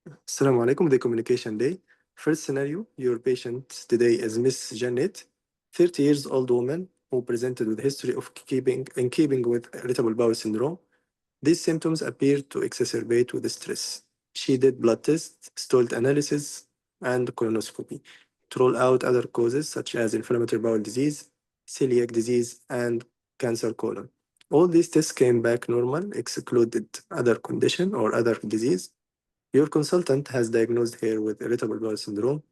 Assalamu alaikum, the communication day. First scenario, your patient today is Miss Janet, 30 years old woman who presented with history of keeping with irritable bowel syndrome. These symptoms appear to exacerbate with stress. She did blood tests, stool analysis, and colonoscopy to rule out other causes such as inflammatory bowel disease, celiac disease, and cancer colon. All these tests came back normal, excluded other condition or other disease. Your consultant has diagnosed her with irritable bowel syndrome.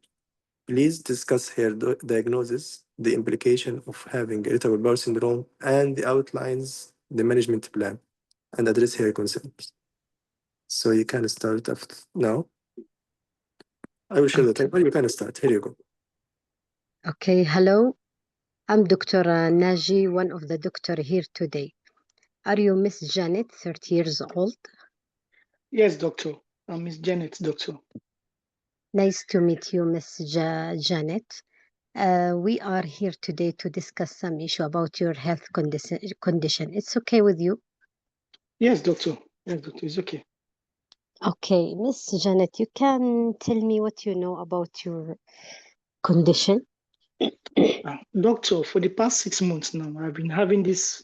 Please discuss her diagnosis, the implication of having irritable bowel syndrome, and the outlines the management plan and address her concerns. So you can start after now. I will share the Okay. timer. You can start. Here you go. Okay, hello. I'm Dr. Naji, one of the doctor here today. Are you Miss Janet, 30 years old? Yes, doctor. I'm Miss Janet, doctor. Nice to meet you, Miss Janet. We are here today to discuss some issue about your health condition. It's okay with you? Yes, doctor. Yes, doctor. It's okay. Okay, Miss Janet, you can tell me what you know about your condition? Doctor, for the past 6 months now, I've been having this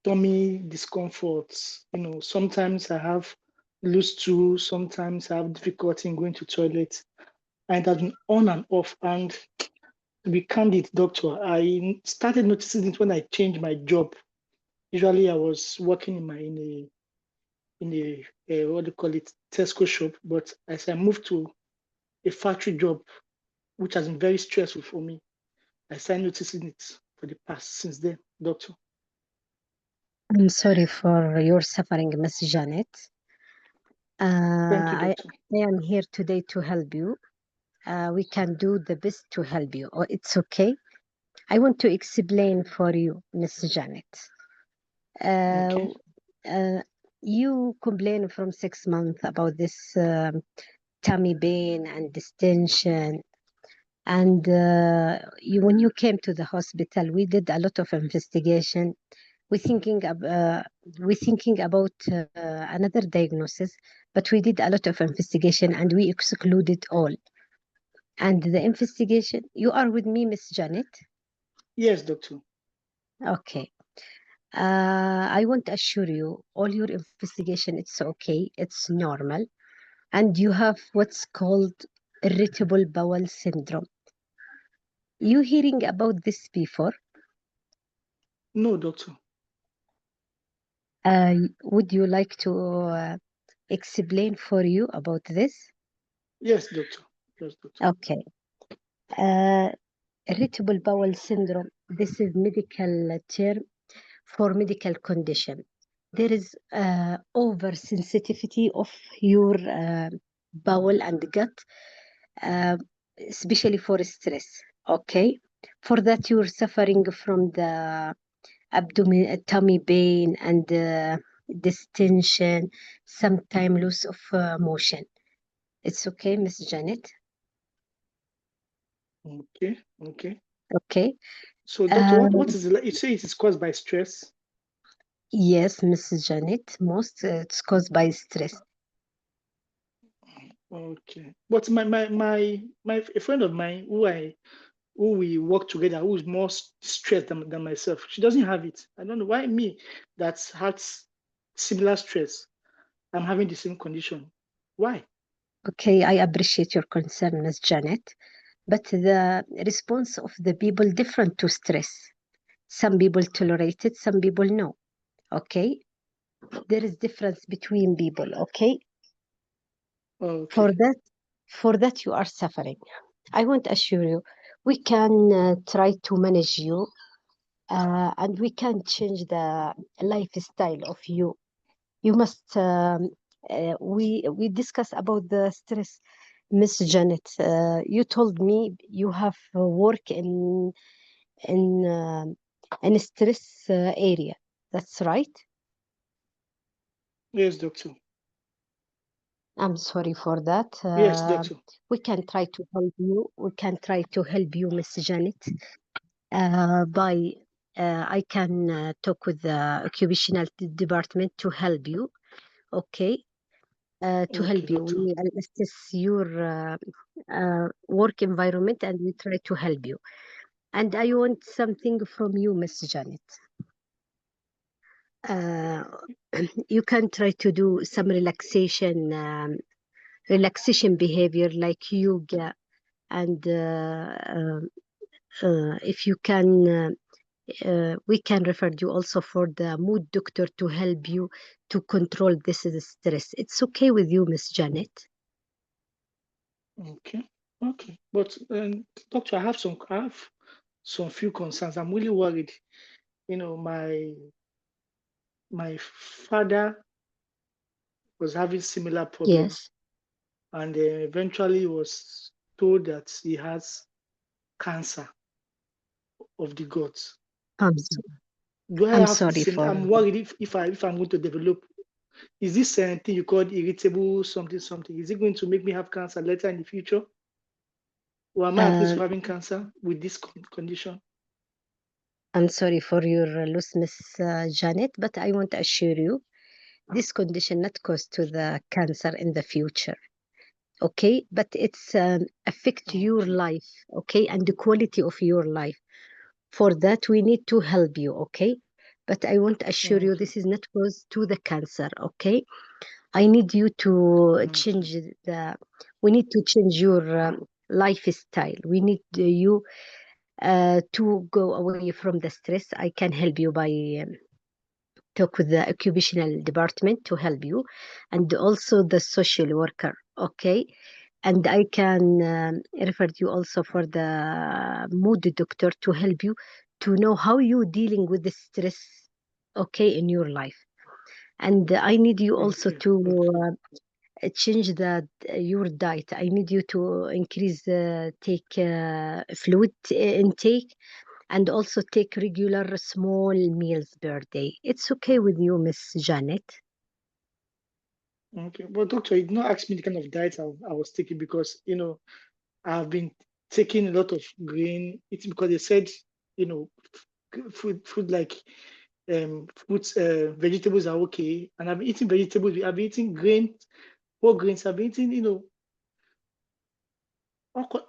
tummy discomforts. Sometimes I have loose stool, sometimes I have difficulty in going to toilet. And it has been on and off. And to be candid, doctor, I started noticing it when I changed my job. Usually I was working in a what do you call it, Tesco shop, but as I moved to a factory job, which has been very stressful for me, I started noticing it for the past since then, doctor. I'm sorry for your suffering, Miss Janet. Thank you, I doctor. am here today to help you. We can do the best to help you. Oh, it's okay. I want to explain for you, Miss Janet. Uh, Okay. you complain from 6 months about this tummy pain and distension. And when you came to the hospital, we did a lot of investigation. We thinking about another diagnosis, but we did a lot of investigation and we excluded all. And the investigation, you are with me, Miss Janet? Yes, doctor. Okay. I want to assure you, all your investigation, it's okay, it's normal. And you have what's called irritable bowel syndrome. You hearing about this before? No, doctor. Would you like to explain for you about this? Yes, doctor. Yes, doctor. Okay. Uh, irritable bowel syndrome, this is medical term for medical condition. There is oversensitivity of your bowel and gut, uh, especially for stress. Okay, for that you're suffering from the abdomen, tummy pain, and distension, sometime loss of motion. It's okay, Miss Janet. Okay. Okay. Okay. So, doctor, Uh, what is it? You say it is caused by stress? yes, Miss Janet. Most it's caused by stress. Okay. But my a friend of mine who we work together, who is more stressed than myself, she doesn't have it. I don't know why me that has similar stress, I'm having the same condition. Why? Okay, I appreciate your concern, Miss Janet, but the response of the people different to stress. Some people tolerate it, some people no. Okay, there is difference between people. Okay, for Okay. that, for that you are suffering. I want to assure you, we can try to manage you, and we can change the lifestyle of you. You must. We discuss about the stress, Miss Janet. You told me you have work in in a stress area. That's right. Yes, doctor. I'm sorry for that. Yes, doctor. We can try to help you. We can try to help you, Miss Janet. By I can talk with the occupational department to help you. Okay. to Okay, help you. doctor. We assess your work environment and we try to help you. And I want something from you, Miss Janet. Uh, you can try to do some relaxation behavior like yoga, and if you can, we can refer you also for the mood doctor to help you to control this stress. It's okay with you, Miss Janet? Okay, okay. But doctor, I have some few concerns. I'm really worried. You know, my father was having similar problem, Yes. and eventually was told that he has cancer of the gut. I'm, so- Do I I'm have the sorry same? for. I'm worried if I'm going to develop. Is this thing you call irritable something something? Is it going to make me have cancer later in the future? Or am I at risk Uh, of having cancer with this condition? I'm sorry for your loss, Miss Janet, but I want to assure you, this condition not cause to the cancer in the future. Okay, but it's affect your Okay, life. Okay, and the quality of your life. For that, we need to help you. Okay, but I want to assure you, okay, this is not cause to the cancer. Okay, I need you to okay, change the. We need to change your lifestyle. We need you to go away from the stress. I can help you by talk with the occupational department to help you, and also the social worker. Okay, and I can refer you also for the mood doctor to help you to know how you dealing with the stress. Okay, in your life, and I need you also okay, to okay, change your diet. I need you to increase take fluid intake, and also take regular small meals per day. It's okay with you, Miss Janet? okay. But doctor, you did not ask me the kind of diet I was taking because I've been taking a lot of grain. It's because they said you know food like fruits, vegetables are okay, and I've been eating vegetables. I've been eating grain, whole grains. I've been eating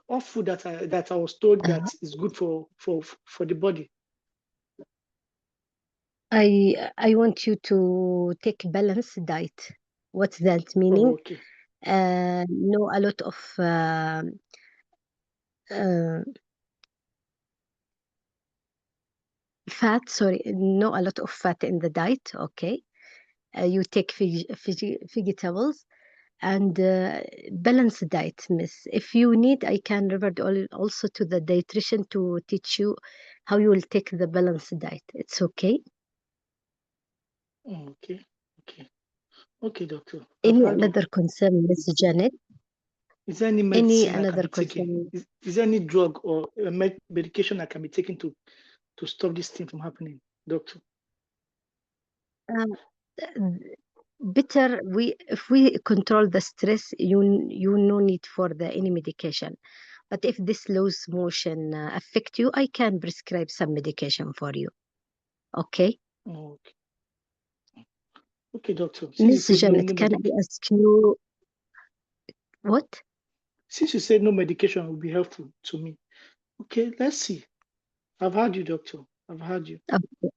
all food that I was told Uh, that is good for the body. I want you to take balanced diet. What's that Oh, meaning? okay, No, a lot of uh, fat. Sorry, no, a lot of fat in the diet. Okay, you take vegetables and balanced diet, Miss. If you need, I can revert also to the dietitian to teach you how you will take the balanced diet. It's okay. okay, okay, okay, doctor. I've Any had you. another concern, Miss Janet? Is there any Any medicine I can another be taking? concern? Is there any drug or medication I can be taking to stop this thing from happening, doctor? Um, better we if we control the stress, you no need for the any medication. But if this loose motion affect you, I can prescribe some medication for you. Okay, Okay, okay, doctor. Since you Miss said no, Janet, no can medic, I ask you what? since you said no medication will be helpful to me. Okay, let's see. I've had you, doctor. I've had you. Okay,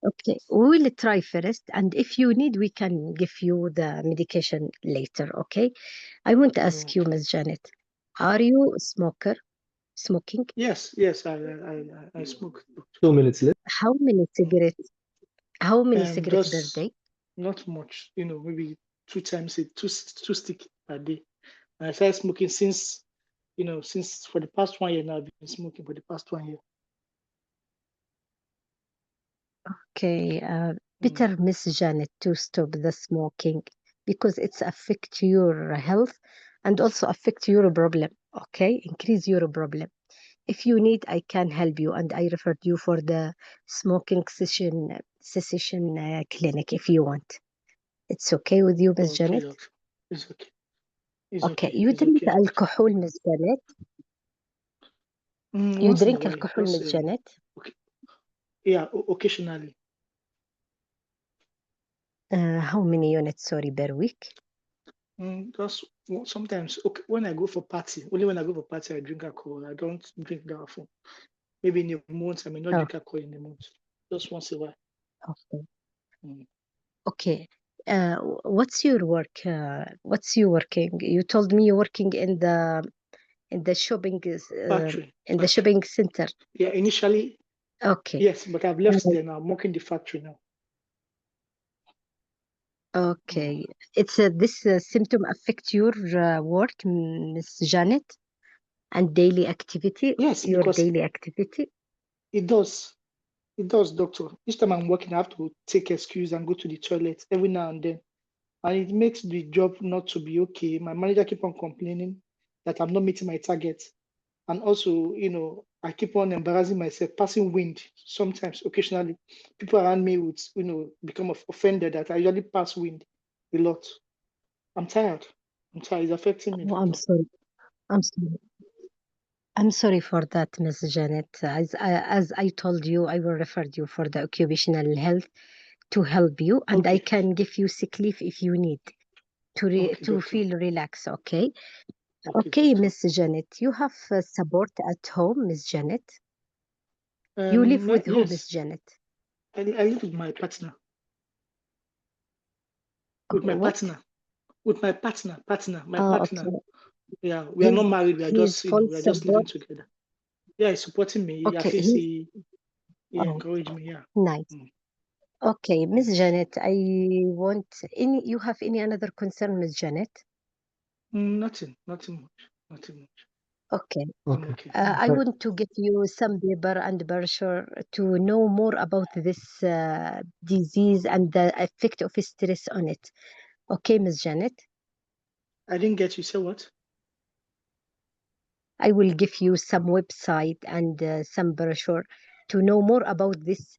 okay. We will try first, and if you need, we can give you the medication later. Okay. I want to ask you, Okay. Miss Janet, are you a smoker? Smoking? Yes, yes, I smoke. 2 minutes left. How many cigarettes? How many cigarettes per Just day? not much, maybe two stick a day. And I started smoking since for the past 1 year now. I've been smoking for the past 1 year. Okay, Mm, better, Miss Janet, to stop the smoking because it's affect your health and also affect your problem. Okay, increase your problem. If you need, I can help you, and I referred you for the smoking cessation clinic if you want. It's okay with you, Miss okay, Janet? doctor. It's okay. It's Okay, okay. you It's drink okay, doctor. alcohol, Miss Janet? You Once in a drink while, alcohol, just Miss Janet? okay. Yeah, occasionally. How many units, sorry, per week? Just sometimes, okay, when I go for party, only when I go for party, I drink alcohol. I don't drink that often. Maybe in a month, I may not Oh, drink alcohol in a month. Just once a while. okay. Mm. Okay. What's your work? What's you working? You told me you're working in the shopping Factory. in the shopping center. Yeah, initially, Okay. yes, but I've left there now. I'm working the factory now. Okay. It's this symptom affect your work, Miss Janet, and daily activity, Yes, your because daily activity. it does. It does, doctor. Each time I'm working, I have to take excuse and go to the toilet every now and then. And it makes the job not to be okay. My manager keep on complaining that I'm not meeting my target. And also, I keep on embarrassing myself, passing wind sometimes, occasionally. People around me would, become offended that I usually pass wind a lot. I'm tired. I'm tired. It's affecting me, Oh, I'm doctor. sorry. I'm sorry. I'm sorry for that, Miss Janet. As I told you, I will refer you for the occupational health to help you, and I Okay. can give you sick leave if you need Okay, to doctor. feel relaxed. Okay. Okay, Okay, doctor. Miss Janet, you have support at home, Miss Janet. You live with who, Miss Yes, Janet? I live with my partner. With my What? partner. With my partner, my Oh, partner. okay. Yeah, we are He's not married. We are he's just, full we are just living support. together. Yeah, he's supporting me. At Okay, least he's he oh encouraged me. Yeah. nice. Mm, Okay, Miss yes. Janet, I want any you have any another concern, Miss Janet? Nothing much. Nothing much. Okay. I'm Okay. okay. I want to give you some paper and brochure to know more about this disease and the effect of stress on it. Okay, Miss Janet, I didn't get you. Say what? I will give you some website and some brochure to know more about this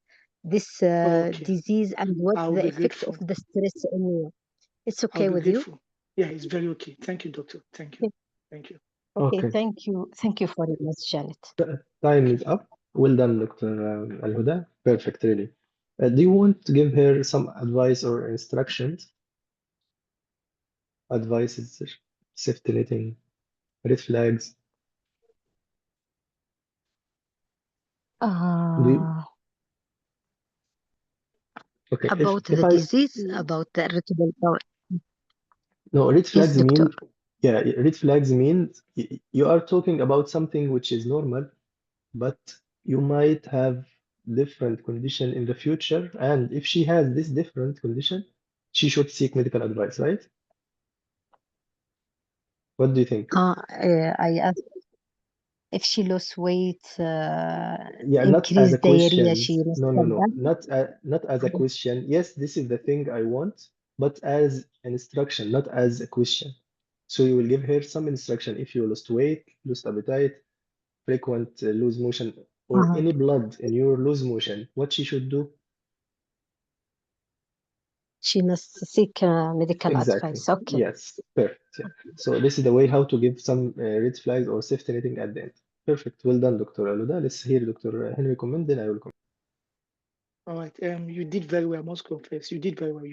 Okay. disease and what I'll the be effect of grateful. the stress on you. It's I'll okay be with you? grateful. Yeah, it's very okay. Thank you, doctor. Thank you. Okay, Thank you. okay, Okay. thank you. Thank you for it, Miss Janet. Time is up. Well done, Dr. Al-Huda. Perfect, really. Do you want to give her some advice or instructions? Advices, safety netting, red flags? Do you, Uh, okay, about if the I disease, about the irritable bowel. no, red Yes, flags doctor. mean, yeah, red flags mean you are talking about something which is normal, but you might have different condition in the future, and if she has this different condition, she should seek medical advice, right? What do you think? I asked if she lost weight, Yeah, not as a increased diarrhea, question. she must No, no, come no, back. not as a question. Yes, this is the thing I want, but as an instruction, not as a question. So you will give her some instruction if you lost weight, lost appetite, frequent loose motion, or Uh-huh. any blood in your loose motion, what she should do? She must seek medical Exactly. advice. Okay. Yes, perfect. Yeah. So this is the way how to give some red flags or safety rating at the end. Perfect. Well done, Dr. Aluda. Let's hear Dr. Henry comment, then I will comment. All right. You did very well. I must confess, you did very well.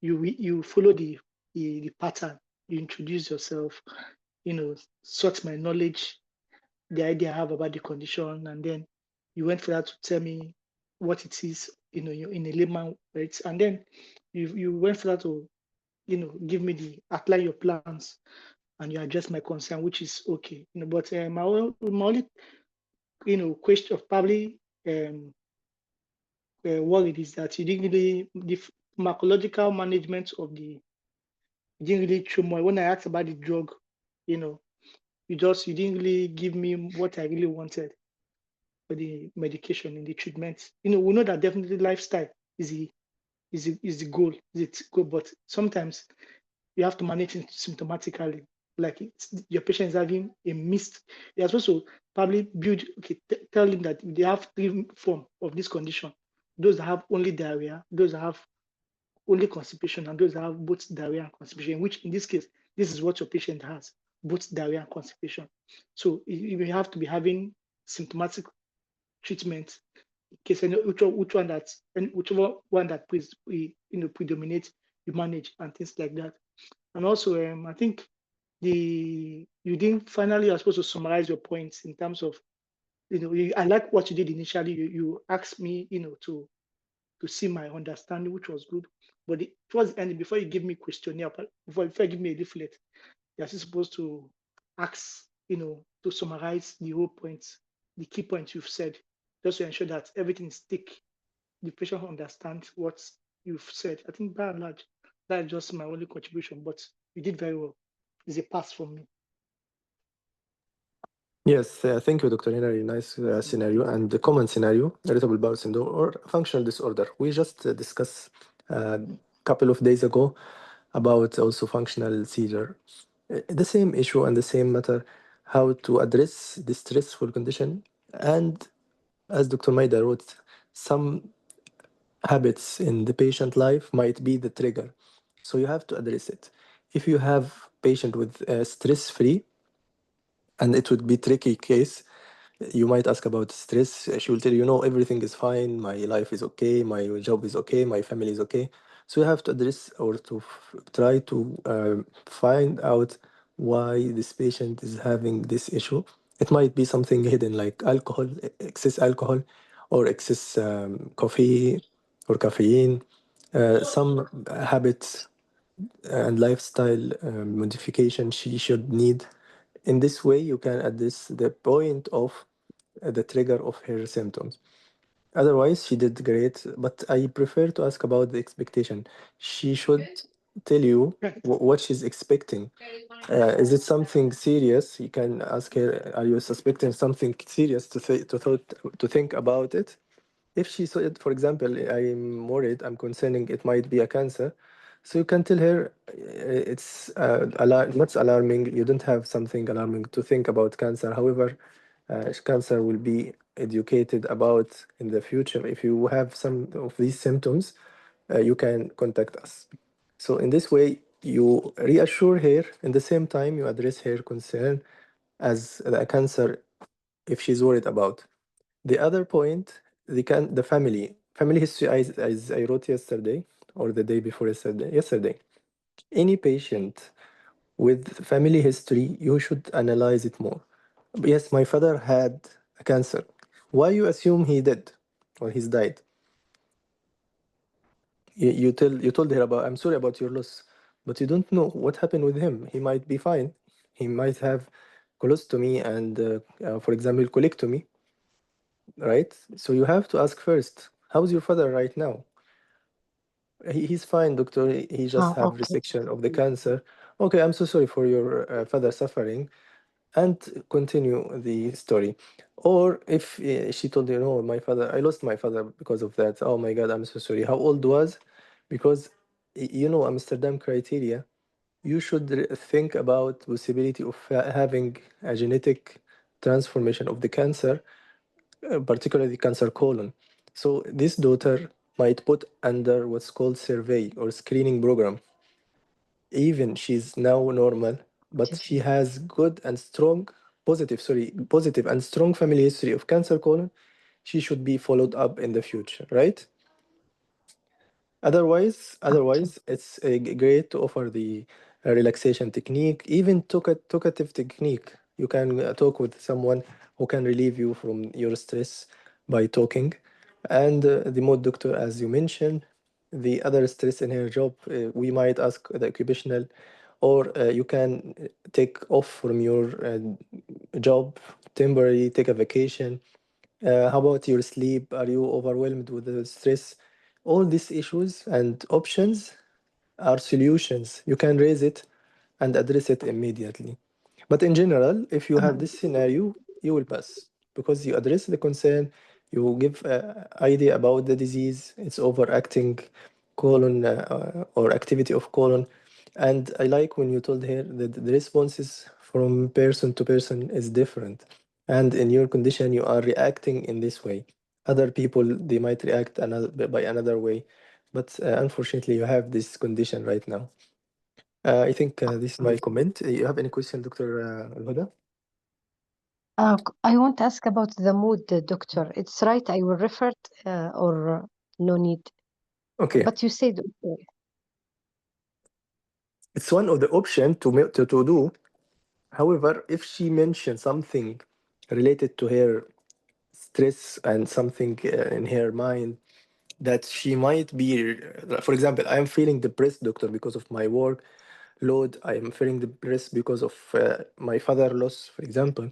You follow the pattern. You introduce yourself. Sort my knowledge, the idea I have about the condition, and then you went for that to tell me what it is. You're in a layman, right? And then you went for that to give me the outline your plans, and you address my concern, which is okay. But my only question of probably worried is that you didn't really the pharmacological management of the you didn't really show more. When I asked about the drug, you know, you didn't really give me what I really wanted for the medication and the treatment. We know that definitely lifestyle is the goal, but sometimes you have to manage it symptomatically. Like your patient is having a missed, you're supposed to probably tell him that they have three forms of this condition. Those that have only diarrhea, those that have only constipation, and those that have both diarrhea and constipation, which in this case, this is what your patient has, both diarrhea and constipation. So you have to be having symptomatic treatment in case whichever one that predominates, you manage and things like that. And also, I think you didn't finally are supposed to summarize your points in terms of, I like what you did initially. You asked me, to see my understanding, which was good. But towards the end, before you give me questionnaire, before you give me a leaflet, you're still supposed to ask, to summarize the whole points, the key points you've said, just to ensure that everything is thick. The patient understands what you've said. I think by and large, that's just my only contribution, but you did very well. It's a pass from me. Yes, thank you, Dr. Henry. Nice scenario and the common scenario, irritable bowel syndrome or functional disorder. We just discussed a couple of days ago about also functional seizure. The same issue and the same matter, how to address this stressful condition. And as Dr. Maida wrote, some habits in the patient life might be the trigger. So you have to address it. If you have patient with stress-free, and it would be tricky case, you might ask about stress. She will tell you, no, everything is fine. My life is okay. My job is okay. My family is okay. So you have to address or to try to find out why this patient is having this issue. It might be something hidden like alcohol, excess alcohol, or excess coffee or caffeine, some habits and lifestyle modification she should need. In this way, you can address the point of the trigger of her symptoms. Otherwise, she did great, but I prefer to ask about the expectation. She should tell you what she's expecting. Is it something serious? You can ask her, are you suspecting something serious to think about it? If she said, for example, I'm worried, I'm concerning it might be a cancer, so you can tell her it's not alarming. You don't have something alarming to think about cancer. However, cancer will be educated about in the future. If you have some of these symptoms, you can contact us. So in this way, you reassure her. In the same time, you address her concern as the cancer if she's worried about. The other point, the family history, as I wrote yesterday or the day before yesterday. Any patient with family history, you should analyze it more. Yes, my father had a cancer. Why you assume he did or he's died? You told her about, I'm sorry about your loss, but you don't know what happened with him. He might be fine. He might have colostomy and, for example, colectomy, right? So you have to ask first, how's your father right now? He's fine, doctor. He just have Okay. resection of the cancer. Okay, I'm so sorry for your father suffering, and continue the story. Or if she told you, no, my father, I lost my father because of that. Oh my God, I'm so sorry. How old was? Because Amsterdam criteria. You should think about possibility of having a genetic transformation of the cancer, particularly cancer colon. So this daughter might put under what's called survey or screening program. Even she's now normal, but Just she has good and strong, positive and strong family history of cancer colon. She should be followed up in the future, right? Otherwise, okay. it's great to offer the relaxation technique, even talkative technique. You can talk with someone who can relieve you from your stress by talking. And the mood doctor, as you mentioned, the other stress in her job, we might ask the occupational, or you can take off from your job temporarily, take a vacation. How about your sleep? Are you overwhelmed with the stress? All these issues and options are solutions. You can raise it and address it immediately. But in general, if you have this scenario, you will pass because you address the concern, you give idea about the disease, its overacting colon or activity of colon. And I like when you told her that the responses from person to person is different. And in your condition, you are reacting in this way. Other people, they might react by another way. But unfortunately, you have this condition right now. I think this is my comment. You have any question, Dr. Al-Huda? I want to ask about the mood, doctor. It's right, I will refer it, or no need. Okay. But you said It's one of the options to do. However, if she mentioned something related to her stress and something in her mind that she might be, for example, I am feeling depressed, doctor, because of my work load. I am feeling depressed because of my father loss, for example.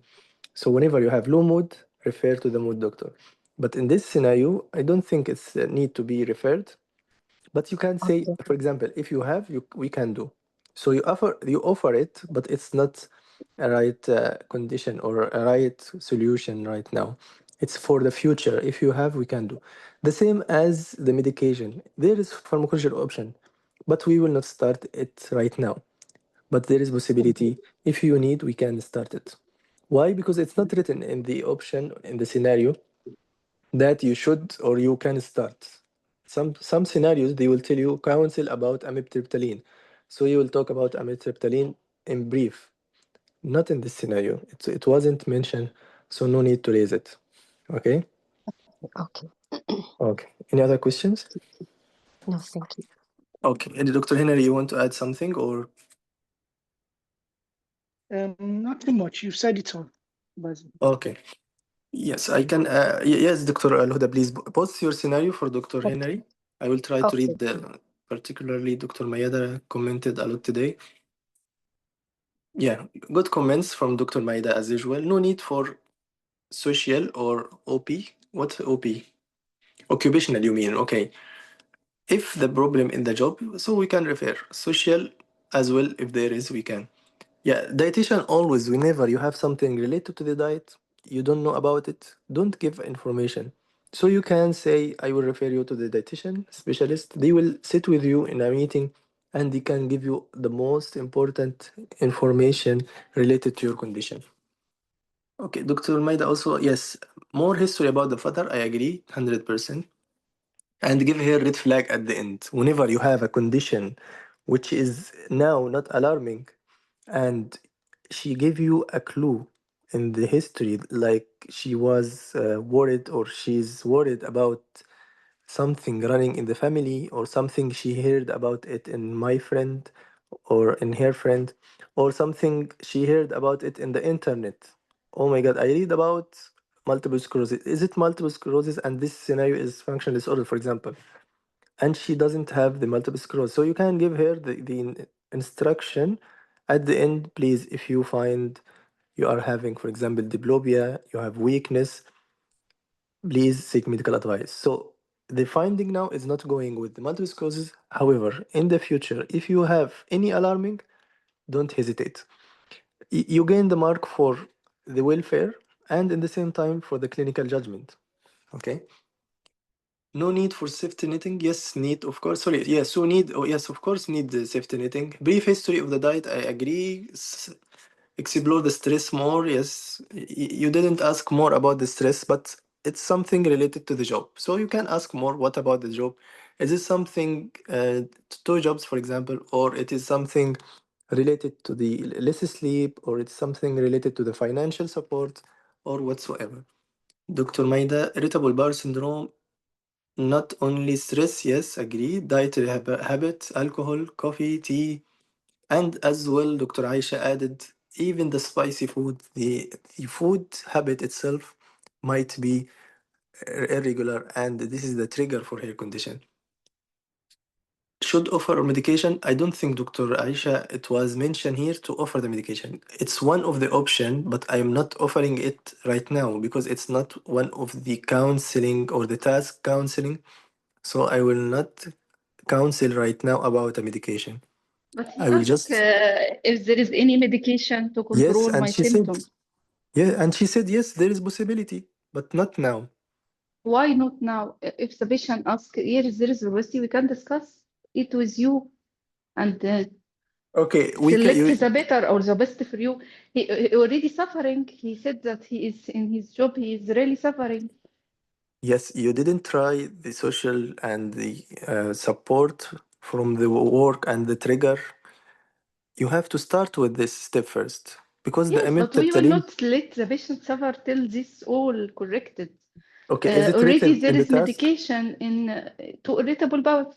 So whenever you have low mood, refer to the mood doctor. But in this scenario, I don't think it's need to be referred. But you can say, Okay. for example, if you have, we can do. So you offer it, but it's not a right condition or a right solution right now. It's for the future. If you have, we can do. The same as the medication. There is pharmacological option, but we will not start it right now. But there is possibility. If you need, we can start it. Why? Because it's not written in the option in the scenario that you should or you can start. Some scenarios they will tell you counsel about amitriptyline. So you will talk about amitriptyline in brief. Not in this scenario. It wasn't mentioned, so no need to raise it. Okay? Okay. Okay. Any other questions? No, thank you. Okay. And Dr. Henry, you want to add something or? Nothing much. You said it all, Basil. Okay. Yes, I can. Yes, Dr. Al-Huda, please post your scenario for Dr. Henry. I will try to Okay. read particularly Dr. Mayada commented a lot today. Yeah, good comments from Dr. Maida as usual. No need for social or OP. What OP? Occupational, you mean? Okay. If the problem in the job, so we can refer. Social as well, if there is, we can. Yeah, dietitian always, whenever you have something related to the diet, you don't know about it, don't give information. So you can say, I will refer you to the dietitian specialist. They will sit with you in a meeting and they can give you the most important information related to your condition. Okay, Dr. Maida also, yes, more history about the father, I agree, 100%. And give her red flag at the end. Whenever you have a condition which is now not alarming, and she gave you a clue in the history, like she was worried or she's worried about something running in the family or something she heard about it in my friend or in her friend or something she heard about it in the internet. Oh my god, I read about multiple sclerosis. Is it multiple sclerosis and this scenario is functional disorder, for example? And she doesn't have the multiple sclerosis. So you can give her the instruction at the end, please, if you find you are having, for example, diplopia, you have weakness, please seek medical advice. So the finding now is not going with the multiple sclerosis. However, in the future, if you have any alarming, don't hesitate. You gain the mark for the welfare and in the same time for the clinical judgment. Okay. No need for safety netting. Yes, need, of course. Sorry, yes, so need, oh, yes, of course, need the safety netting. Brief history of the diet, I agree. Explore the stress more. Yes, you didn't ask more about the stress, but it's something related to the job. So you can ask more. What about the job? Is it something, two jobs, for example, or it is something related to the less sleep, or it's something related to the financial support, or whatsoever. Dr. Maida, irritable bowel syndrome. Not only stress, yes, agree. Dietary habits, alcohol, coffee, tea, and as well, Dr. Aisha added, even the spicy food, the food habit itself might be irregular, and this is the trigger for her condition. Should offer medication? I don't think, Dr. Aisha, it was mentioned here to offer the medication. It's one of the option, but I am not offering it right now because it's not one of the counseling or the task counseling. So I will not counsel right now about a medication. But he I will asked just if there is any medication to yes, control and my she said symptoms. yes, there is possibility, but not now. Why not now? If the patient asks, yes, there is possibility, we can discuss it with you and Okay, we can. select the better or the best for you. He already suffering. He said that he is in his job. He is really suffering. Yes, you didn't try the social and the support from the work and the trigger. You have to start with this step first because the Yes, but we will amitriptyline. not let the patient suffer till this all corrected. Okay, is it Already written there in the is task? medication in to irritable bowel.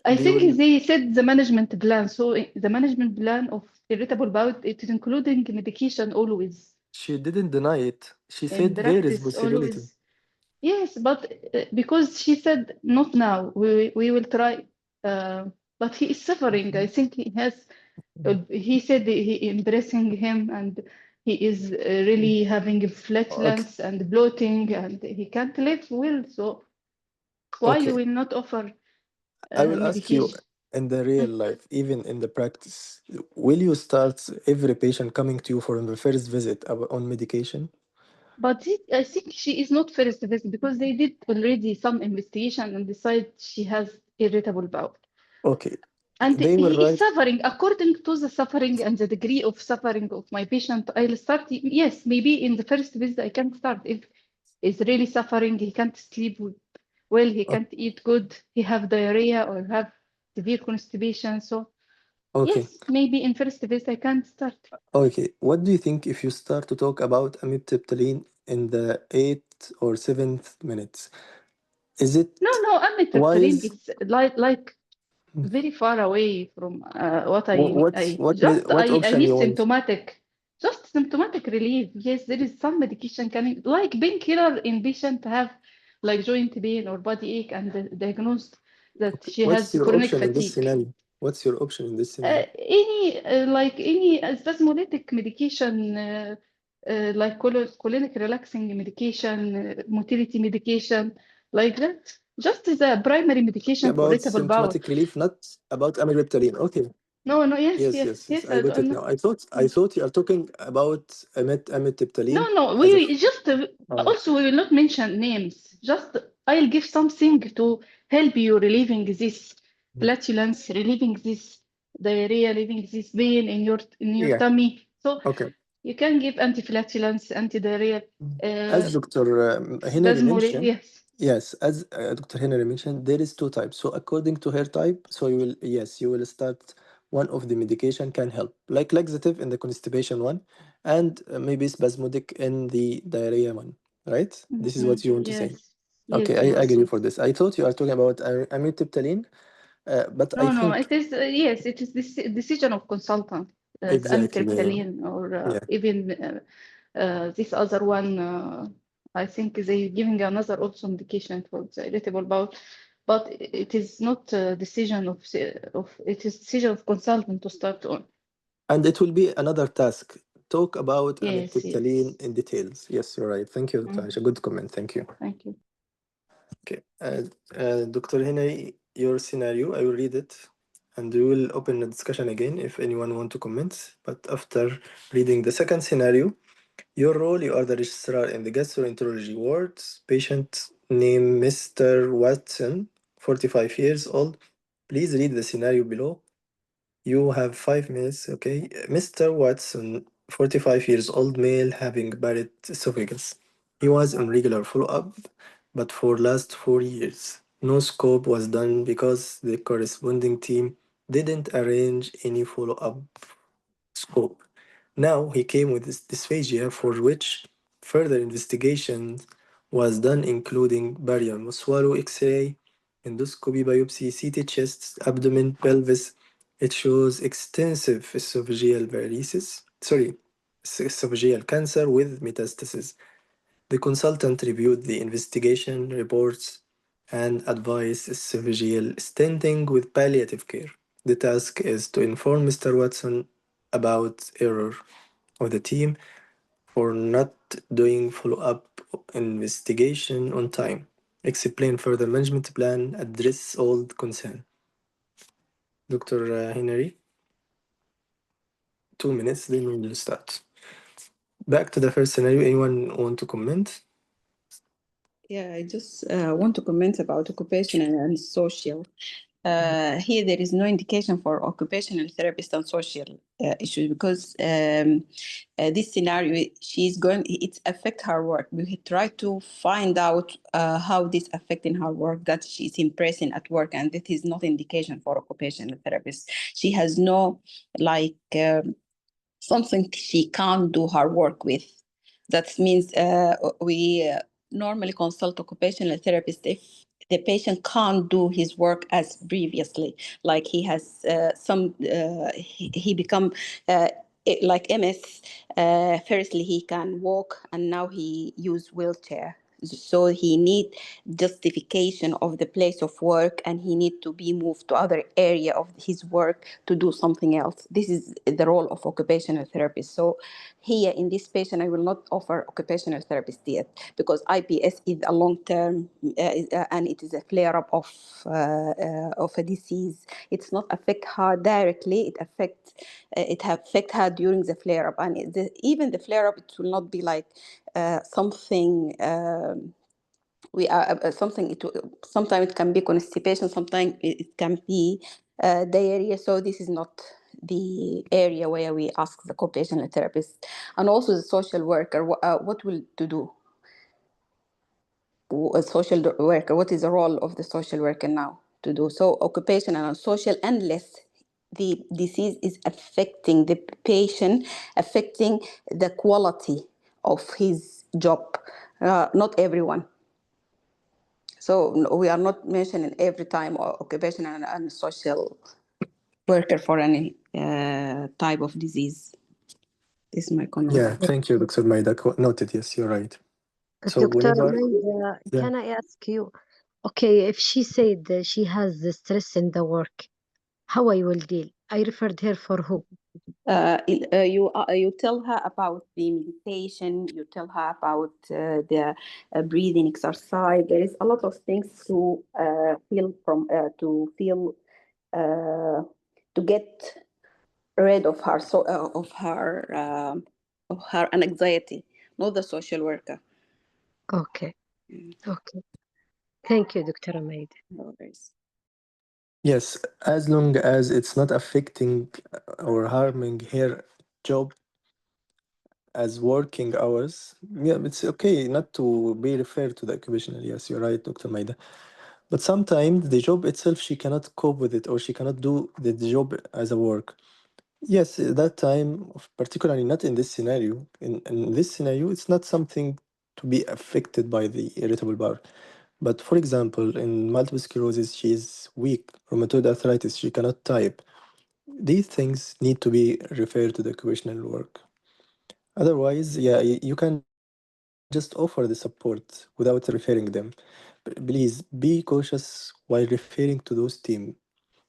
I They think will- they said the management plan. So the management plan of irritable bowel, it is including medication always. She didn't deny it. She In said there is practice, possibility. always. Yes, but because she said not now, we will try. But he is suffering. I think he has. He said he embracing him, and he is really having flatulence and bloating, and he can't live well. So why Okay. you will not offer I will ask you, medication? in the real life, even in the practice, will you start every patient coming to you for the first visit on medication? But I think she is not first visit because they did already some investigation and decide she has irritable bowel. Okay. And They will he is write, suffering according to the suffering and the degree of suffering of my patient. I'll start, yes, maybe in the first visit I can start. If he's really suffering, he can't sleep well, he can't eat good, he have diarrhea or have severe constipation. So okay. yes, maybe in first visit I can start. Okay. What do you think if you start to talk about amitriptyline in the 8th or 7th minutes? Is it No, amitriptyline, wise? it's like very far away from what What I option need you want? symptomatic relief. Yes, there is some medication can like painkiller in patient have like joint pain or body ache and diagnosed that she What's has your chronic option in this fatigue. scenario? What's your option in this scenario? Any spasmolytic medication like colonic relaxing medication, motility medication like that. Just the primary medication for About irritable bowel. symptomatic relief, not about amitriptyline. Okay. No, yes, Yes. I I got don't it know. now. I thought you are talking about amitriptyline No, as a. we just also we will not mention names. Just I'll give something to help you relieving this flatulence, relieving this diarrhea, relieving this pain in your Yeah. tummy. So Okay. you can give anti-flatulence, anti-diarrhea, As Dr. Henry spasmodic, mentioned, yes. yes, as Dr. Henry mentioned, there is two types. So according to her type, so you will start one of the medication can help, like laxative in the constipation one, and maybe spasmodic in the diarrhea one, right? This is what you want to say. Yes, Okay, I yes. agree for this. I thought you are talking about amitriptyline, but I No, think it is yes, it is this decision of consultant, exactly. amitriptyline or Yeah. even this other one. I think they giving another also medication for the irritable bowel, but it is not a decision of it is decision of consultant to start on. And it will be another task. Talk about Yes. amitriptyline in details. Yes, you're right. Thank you, Dr. Mm, Aisha. Good comment. Thank you. thank you. Okay. Dr. Henry, your scenario, I will read it and we will open the discussion again if anyone want to comment. But after reading the second scenario, your role, you are the registrar in the gastroenterology ward. Patient name Mr. Watson, 45 years old. Please read the scenario below. You have 5 minutes, okay? Mr. Watson, 45 years old male, having Barrett esophagus. He was on regular follow-up, but for last 4 years. No scope was done because the corresponding team didn't arrange any follow-up scope. Now he came with this dysphagia for which further investigation was done, including barium swallow X-ray, endoscopy, biopsy, CT chest, abdomen, pelvis. It shows extensive esophageal esophageal cancer with metastasis. The consultant reviewed the investigation reports and advised esophageal stenting with palliative care. The task is to inform Mr. Watson about error of the team for not doing follow-up investigation on time. Explain further management plan, address all concern. Dr. Henry, 2 minutes, then we will start. Back to the first scenario. Anyone want to comment? Yeah, I just want to comment about occupational and social. Here, there is no indication for occupational therapist and social issues because this scenario, it affect her work. We try to find out how this affecting her work, that she's impressing at work, and that is not indication for occupational therapist. She has no something she can't do her work with. That means we normally consult occupational therapist if the patient can't do his work as previously, like he has he become like MS. Firstly, he can walk, and now he use wheelchair. So he need justification of the place of work, and he need to be moved to other area of his work to do something else. This is the role of occupational therapist. So here in this patient, I will not offer occupational therapist yet, because IBS is a long term and it is a flare up of a disease. It's not affect her directly. It affect her during the flare up, and even the flare up, it will not be like something. We are something. Sometimes it can be constipation. Sometimes it can be diarrhea. So this is not the area where we ask the occupational therapist, and also the social worker. What will to do? A social worker. What is the role of the social worker now to do? So occupational and social, unless the disease is affecting the patient, affecting the quality of his job. Not everyone. So we are not mentioning every time occupational and social worker for any type of disease. This is my comment. Yeah, thank you, Dr. Maida. Noted, yes, you're right. So Dr. whenever, Maida, yeah. can I ask you, okay, if she said that she has the stress in the work, how I will deal? I referred her for who? You tell her about the meditation. You tell her about the breathing exercise. There is a lot of things to to get rid of her of her anxiety. Not the social worker. Okay, okay. Thank you, Dr. Maida. Yes, as long as it's not affecting or harming her job as working hours, yeah, it's okay not to be referred to the occupational. Yes, you're right, Dr. Maida. But sometimes the job itself, she cannot cope with it, or she cannot do the job as a work. Yes, at that time, particularly not in this scenario. In this scenario, it's not something to be affected by the irritable bowel. But for example, in multiple sclerosis, she is weak, rheumatoid arthritis, she cannot type. These things need to be referred to the occupational work. Otherwise, yeah, you can just offer the support without referring them. Please be cautious while referring to those teams.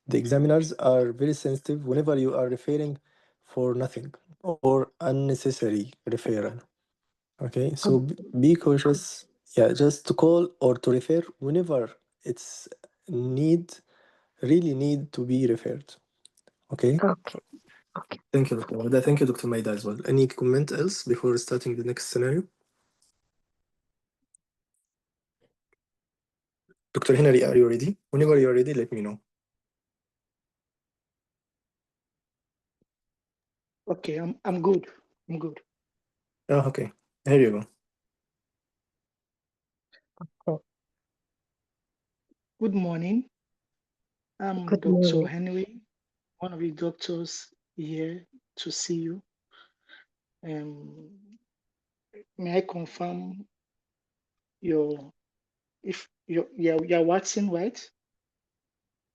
The examiners are very sensitive whenever you are referring for nothing or unnecessary referral. Okay, so be cautious. Yeah, just to call or to refer whenever it's really need to be referred. Okay. Okay, okay. Thank you, Dr. Maida. Thank you, Dr. Maida, as well. Any comment else before starting the next scenario? Dr. Henry, are you ready? Whenever you're ready, let me know. Okay, I'm good. I'm good. Oh, okay. Here you go. Oh, Good morning. I'm good Dr. morning. Henry, one of the doctors here to see you. May I confirm if you're Watson, right?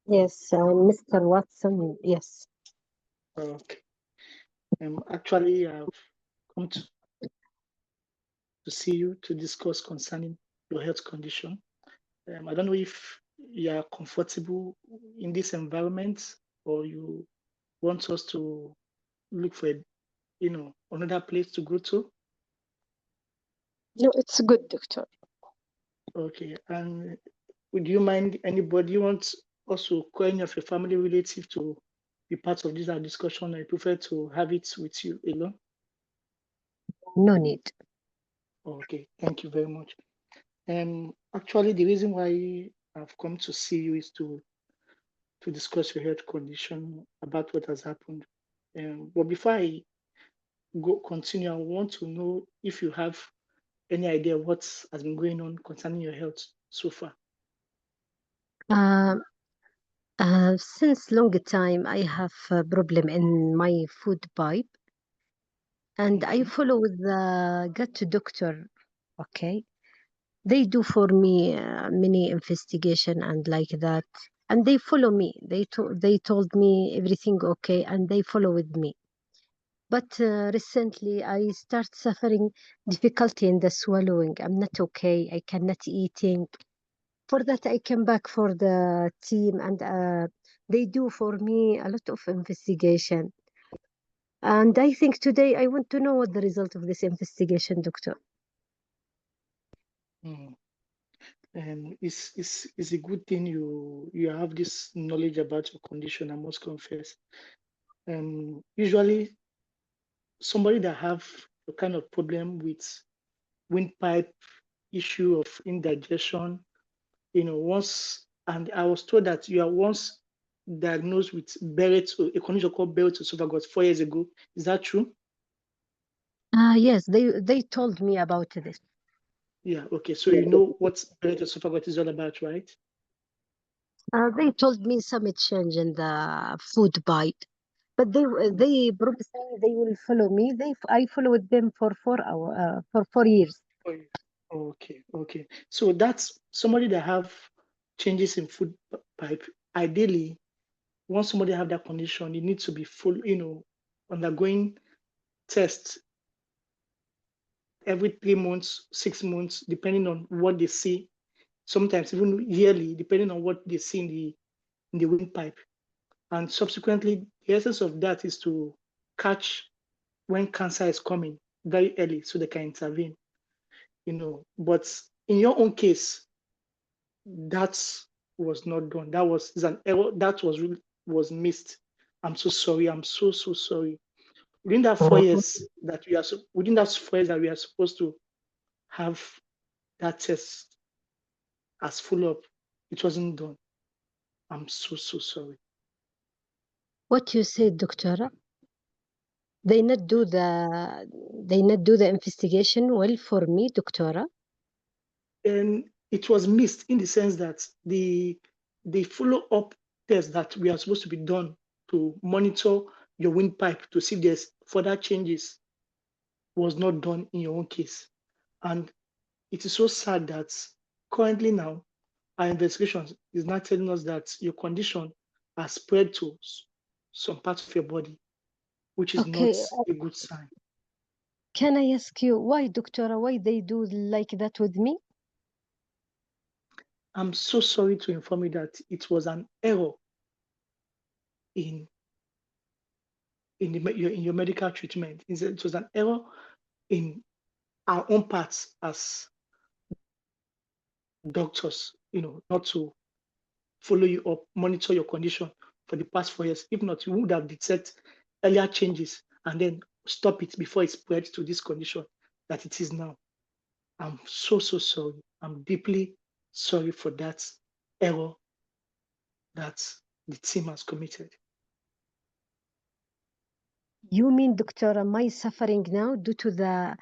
Yes, Mr. Watson, yes. Okay. Actually, I've come to see you to discuss concerning your health condition. I don't know if you are comfortable in this environment, or you want us to look for another place to go to. No, it's good, doctor. Okay. And would you mind anybody you want also call any of your family relative to be part of this discussion? I prefer to have it with you alone. No need. Okay, thank you very much. Actually, the reason why I've come to see you is to discuss your health condition, about what has happened. But before I continue, I want to know if you have any idea what has been going on concerning your health so far. Since long time, I have a problem in my food pipe, and I Okay. follow with the gut doctor. Okay, They do for me many investigation and like that, and they follow me. They told me everything okay, and they follow with me. But recently, I start suffering difficulty in the swallowing. I'm not okay. I cannot eating. For that, I came back for the team, and they do for me a lot of investigation. And I think today I want to know what the result of this investigation, doctor. Mm. It's a good thing you have this knowledge about your condition, I must confess. Usually somebody that have a kind of problem with windpipe issue of indigestion, once, and I was told that you are once diagnosed with barrett, a condition called barrett esophagus 4 years ago. Is that true? Yes, they told me about this. Yeah, okay. So you know what barrett esophagus is all about, right? They told me some change in the food bite, but they promised me they will follow me. I followed them for 4 hour for 4 years. Oh, yeah. Okay, okay. So that's somebody that have changes in food pipe. Ideally, once somebody have that condition, you need to be full, undergoing tests every 3 months, 6 months, depending on what they see. Sometimes even yearly, depending on what they see in the windpipe. And subsequently, the essence of that is to catch when cancer is coming very early so they can intervene. But in your own case, that was not done. That was is an error. That was missed. I'm so sorry. I'm so sorry. Within that 4 years that within that 4 years that we are supposed to have that test as follow up, it wasn't done. I'm so sorry. What you said, doctor? They not do the investigation well for me, doctora. And it was missed in the sense that the follow up test that we are supposed to be done to monitor your windpipe to see if there's further changes was not done in your own case. And it is so sad that currently now our investigation is not telling us that your condition has spread to some parts of your body, which is not Okay, a good sign. can I ask you why, doctora, why they do like that with me? I'm so sorry to inform you that it was an error in in your medical treatment. It was an error in our own parts as doctors, not to follow you up, monitor your condition for the past 4 years. If not, you would have detected earlier changes and then stop it before it spreads to this condition that it is now. I'm so sorry. I'm deeply sorry for that error that the team has committed. You mean, doctor, am I suffering now due to the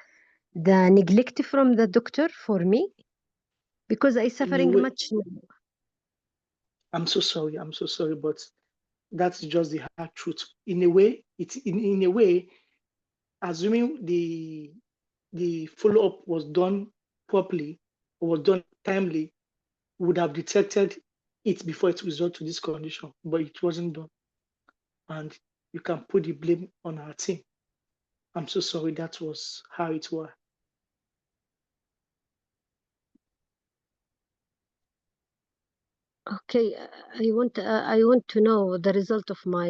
neglect from the doctor for me? Because I In a suffering way, much now. I'm so sorry. I'm so sorry, but that's just the hard truth. In a way, in a way, assuming the follow up was done properly or was done timely, would have detected it before it resulted to this condition, but it wasn't done. And you can put the blame on our team. I'm so sorry. That was how it was. Okay, I want to know the result of my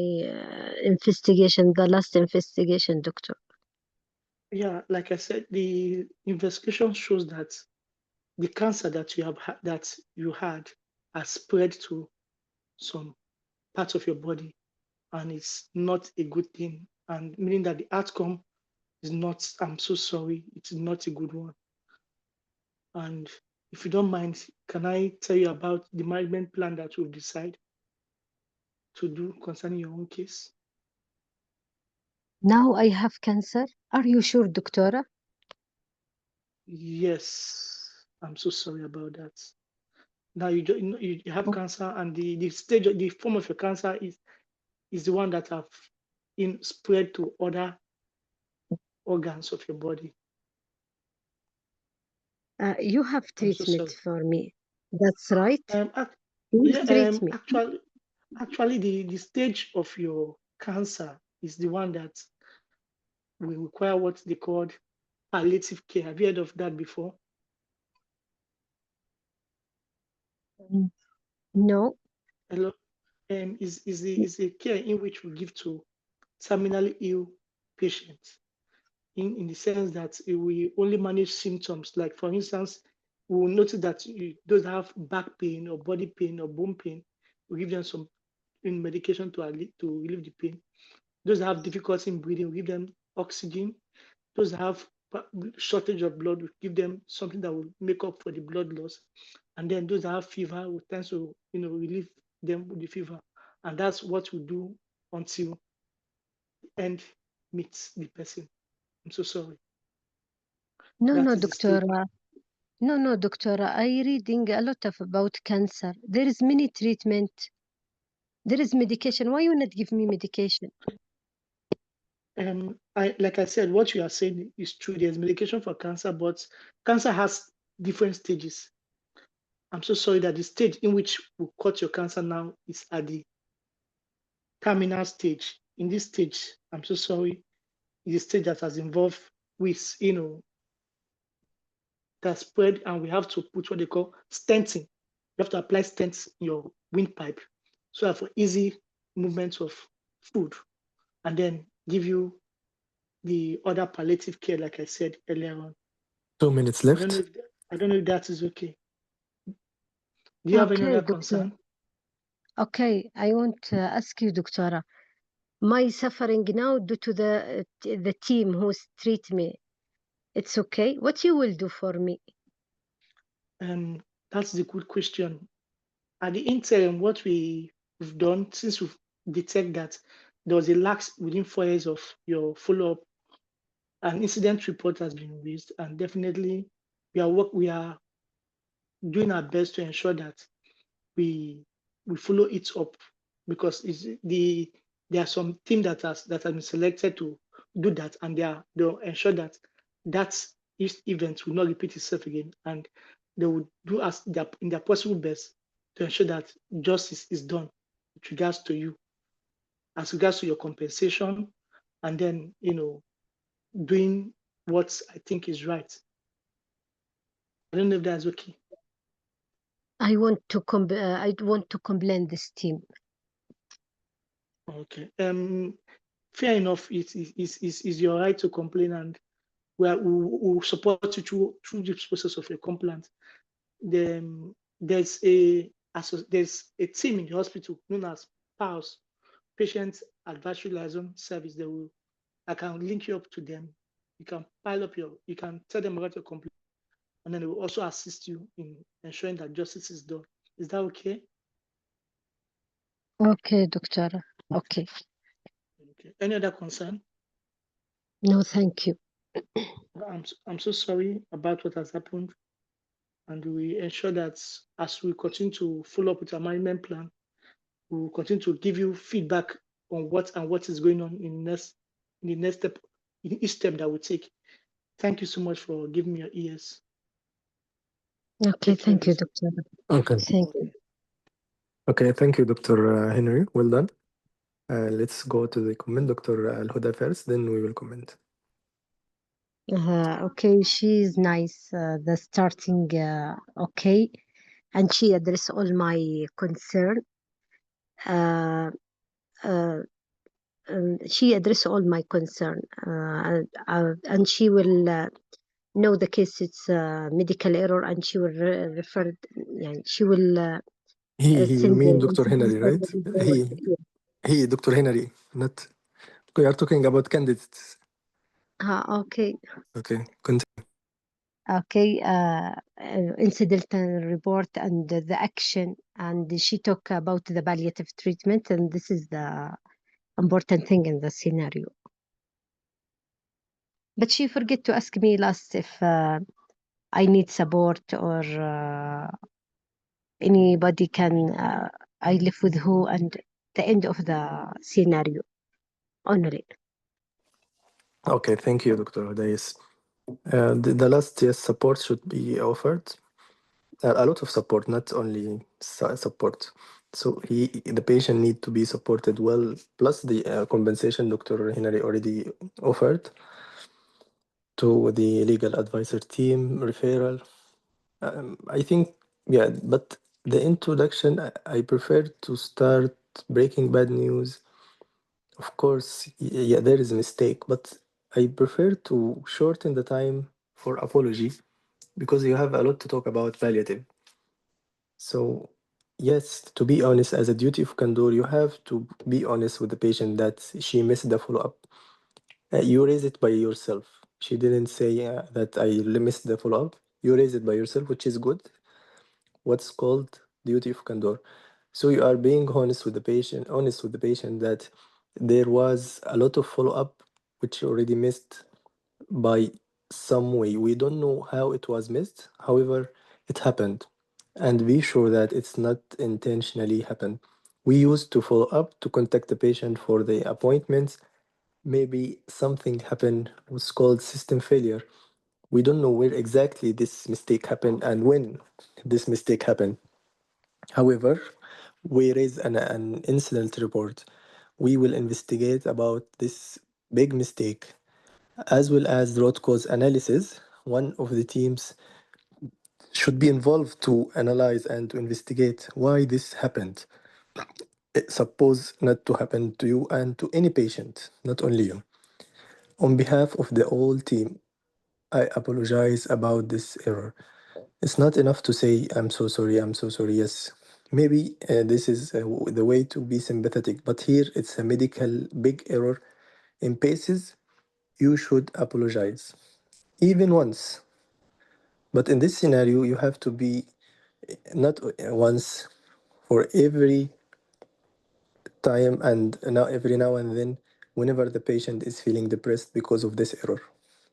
investigation, the last investigation, doctor. Yeah, like I said, the investigation shows that the cancer that you had has spread to some parts of your body, and it's not a good thing. And meaning that the outcome is not. I'm so sorry. It's not a good one. And if you don't mind, can I tell you about the management plan that we've decided to do concerning your own case? Now I have cancer. Are you sure, doctora? Yes, I'm so sorry about that. Now you have Oh, cancer, and the form of your cancer is the one that have in spread to other organs of your body. You have I'm so treatment sorry. for me. That's right. Ac- You yeah, treat me. actually, the stage of your cancer is the one that will require what they call palliative care. Have you heard of that before? Mm, No. Hello? Is a care in which we give to terminally ill patients, in the sense that we only manage symptoms. Like, for instance, we will notice that those that have back pain or body pain or bone pain, we give them some medication to relieve the pain. Those that have difficulty in breathing, we give them oxygen. Those that have shortage of blood, we give them something that will make up for the blood loss. And then those that have fever, we tend to relieve them with the fever. And that's what we do until the end meets the person. I'm so sorry. No, That no, is the stage. doctora. No, doctora. I reading a lot about cancer. There is many treatment. There is medication. Why you not give me medication? Like I said, what you are saying is true. There's medication for cancer, but cancer has different stages. I'm so sorry that the stage in which we caught your cancer now is at the terminal stage. In this stage, I'm so sorry, it's a stage that has involved with, that spread, and we have to put what they call stenting. You have to apply stents in your windpipe so that for easy movement of food, and then give you the other palliative care, like I said earlier on. 2 minutes I don't know left. if that is okay. Do you have any Okay, other doctor. concern? Okay, I want to ask you, doctora. My suffering now due to the team who's treat me. It's okay. What you will do for me? That's the good question. At the interim, what we've done, since we've detected that there was a lack within 4 years of your follow-up, an incident report has been raised, and definitely we are doing our best to ensure that we follow it up, because there are some team that has been selected to do that, and they'll ensure that that event will not repeat itself again, and they will do in their possible best to ensure that justice is done with regards to you, as regards to your compensation, and then doing what I think is right. I don't know if that's okay. I want to complain this team. Okay. Fair enough. It is your right to complain, and we'll support you through this process of a complaint. There's a team in the hospital known as PALS, Patient Advisory Liaison Service. I can link you up to them. You can you can tell them about your complaint, and then they will also assist you in ensuring that justice is done. Is that okay? Okay, doctora. Okay. Okay. Any other concern? No, thank you. I'm so sorry about what has happened, and we ensure that as we continue to follow up with our management plan, we will continue to give you feedback on what is going on in the next step, in each step that we take. Thank you so much for giving me your ears. Okay, Take care. thank you, doctora. Okay. Thank you. Okay, thank you, Dr. Henry. Well done. Let's go to the comment, Dr. Al-Huda first, then we will comment. Okay, she's nice. The starting, okay, and she addressed all my concern. She addressed all my concern, and she will know the case it's medical error, and she will refer. Yeah, she will You send mean the Dr. Henry, right? He, Dr. Henry, not. We are talking about candidates. Okay. Okay, continue. Okay, incidental report and the action, and she talked about the palliative treatment, and this is the important thing in the scenario. But she forget to ask me last if I need support or anybody can I live with who, and the end of the scenario only. Okay, thank you, Dr. Huda. Yes. The last, yes, support should be offered. A lot of support, not only support. So the patient need to be supported well, plus the compensation Dr. Henry already offered to the legal advisor team, referral. I think, yeah, but the introduction, I prefer to start breaking bad news. Of course, yeah, there is a mistake, but I prefer to shorten the time for apology because you have a lot to talk about palliative. So, yes, to be honest, as a duty of candor, you have to be honest with the patient that she missed the follow-up. You raise it by yourself. She didn't say that I missed the follow-up. You raise it by yourself, which is good. What's called duty of candor. So you are being honest with the patient that there was a lot of follow-up which you already missed by some way. We don't know how it was missed. However, it happened. And be sure that it's not intentionally happened. We used to follow up to contact the patient for the appointments. Maybe something happened, was called system failure. We don't know where exactly this mistake happened and when this mistake happened. However, we raise an incident report. We will investigate about this big mistake as well as root cause analysis. One of the teams should be involved to analyze and to investigate why this happened. It's supposed not to happen to you and to any patient, not only you. On behalf of the whole team, I apologize about this error. It's not enough to say, I'm so sorry, I'm so sorry. Yes, maybe this is the way to be sympathetic, but here it's a medical big error. In cases, you should apologize, even once. But in this scenario, you have to be not once, for every time and now every now and then, whenever the patient is feeling depressed because of this error.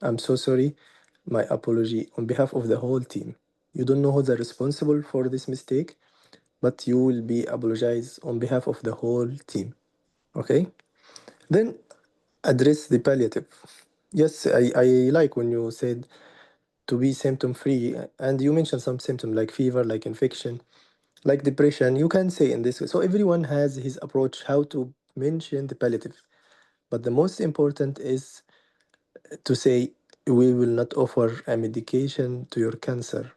I'm so sorry. My apology on behalf of the whole team. You don't know who's responsible for this mistake, but you will be apologize on behalf of the whole team. Okay? Then address the palliative. Yes, I like when you said to be symptom free, and you mentioned some symptom like fever, like infection, like depression. You can say in this way. So everyone has his approach how to mention the palliative. But the most important is to say we will not offer a medication to your cancer.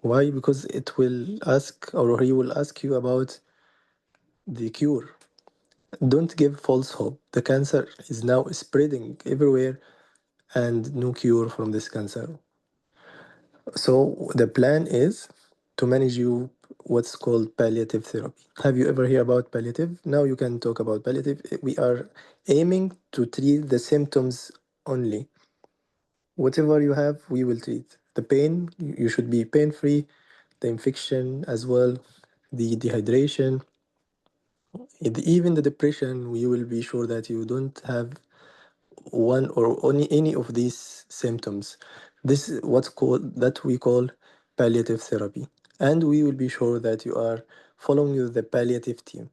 Why? Because it will ask or he will ask you about the cure. Don't give false hope. The cancer is now spreading everywhere and no cure from this cancer. So the plan is to manage you what's called palliative therapy. Have you ever heard about palliative? Now you can talk about palliative. We are aiming to treat the symptoms only. Whatever you have, we will treat. The pain, you should be pain free, the infection as well, the dehydration, even the depression, we will be sure that you don't have one or only any of these symptoms. This is what's called that we call palliative therapy. And we will be sure that you are following with the palliative team,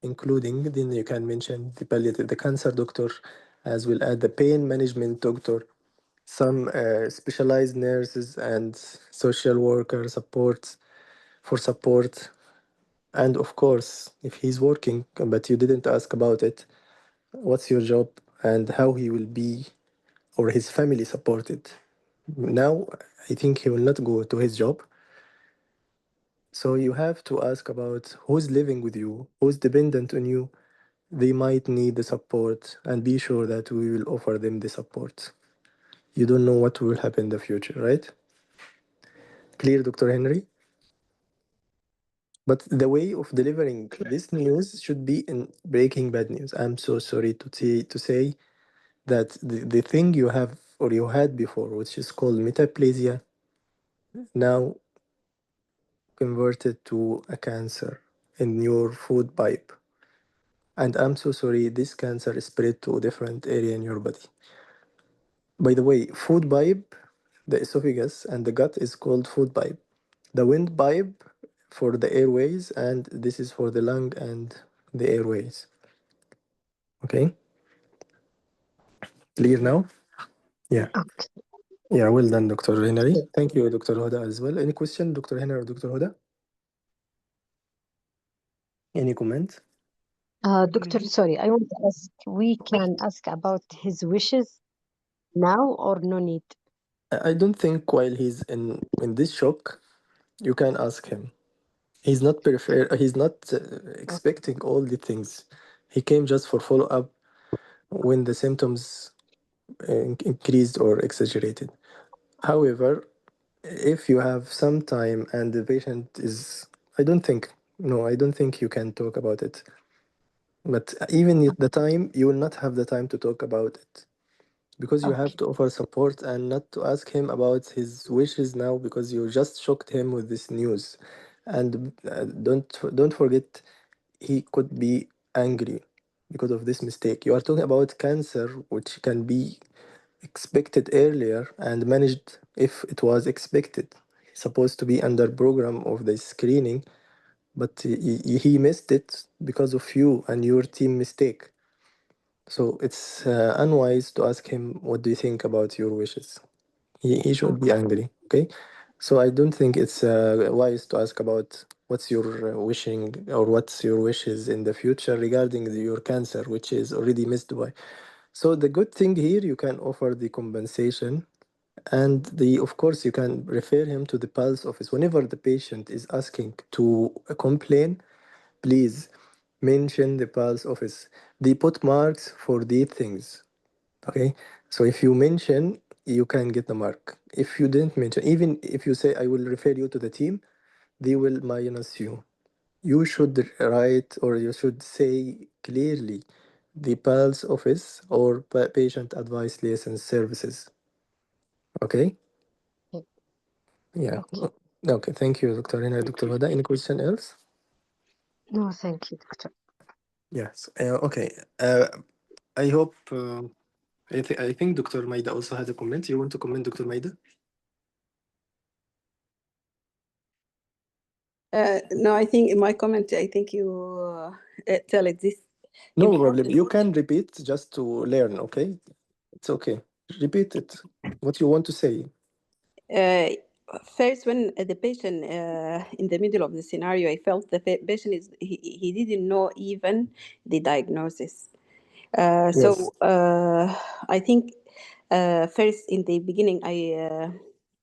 including then you can mention the palliative, the cancer doctor, as well as the pain management doctor, some specialized nurses and social worker supports for support. And of course, if he's working, but you didn't ask about it, what's your job and how he will be or his family supported. Now, I think he will not go to his job. So you have to ask about who's living with you, who's dependent on you. They might need the support and be sure that we will offer them the support. You don't know what will happen in the future, right? Clear, Dr. Henry? But the way of delivering this news should be in breaking bad news. I'm so sorry to say that the thing you have or you had before, which is called metaplasia, now converted to a cancer in your food pipe. And I'm so sorry, this cancer is spread to a different area in your body. By the way, food pipe, the esophagus and the gut is called food pipe. The windpipe for the airways, and this is for the lung and the airways. Okay, clear now? Yeah. Okay. Yeah, well done, Dr. Henry. Thank you, Dr. Huda, as well. Any question, Dr. Henry or Dr. Huda? Any comment? Doctor, sorry, I want to ask, we can ask about his wishes now or no need? I don't think while he's in this shock, you can ask him. He's not He's not expecting all the things. He came just for follow up when the symptoms increased or exaggerated. However, if you have some time and the patient is, I don't think, no, I don't think you can talk about it. But even at the time, you will not have the time to talk about it because you have Okay, to offer support and not to ask him about his wishes now because you just shocked him with this news. And don't forget, he could be angry because of this mistake. You are talking about cancer, which can be expected earlier and managed if it was expected. He's supposed to be under program of the screening, but he missed it because of you and your team mistake. So it's unwise to ask him, what do you think about your wishes? He should be okay, angry, okay? So I don't think it's wise to ask about what's your wishing or what's your wishes in the future regarding your cancer, which is already missed by. So the good thing here, you can offer the compensation and of course you can refer him to the pulse office. Whenever the patient is asking to complain, please mention the pulse office. They put marks for these things. Okay, so if you mention, you can get the mark. If you didn't mention, even if you say I will refer you to the team, they will minus you. You should write or you should say clearly the pulse office or patient advice liaison services. Okay. okay, Yeah. okay. Okay. Thank you, Dr. Rina. Dr. Hoda, any question else? No, thank you, doctor. Yes. Okay. I hope. I think Dr. Maida also had a comment. You want to comment, Dr. Maida? No, I think in my comment, I think you tell it this No problem. important. You can repeat just to learn. Okay. It's okay. Repeat it. What you want to say. Uh, First, when the patient in the middle of the scenario, I felt the patient he didn't know even the diagnosis. Yes. I think first in the beginning,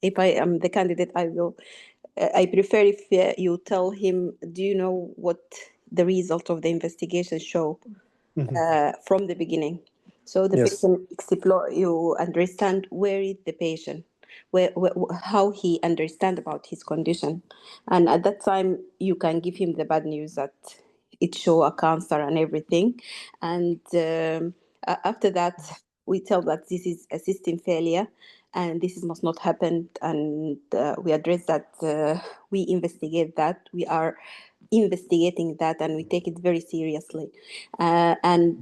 if I am the candidate, I prefer if you tell him, do you know what the result of the investigation show Mhm. from the beginning? So the Yes. patient explore, you understand where is the patient, how he understand about his condition, and at that time you can give him the bad news that it show a cancer and everything, and after that we tell that this is a system failure and this must not happen, and we address that, we investigate that, we are investigating that, and we take it very seriously, and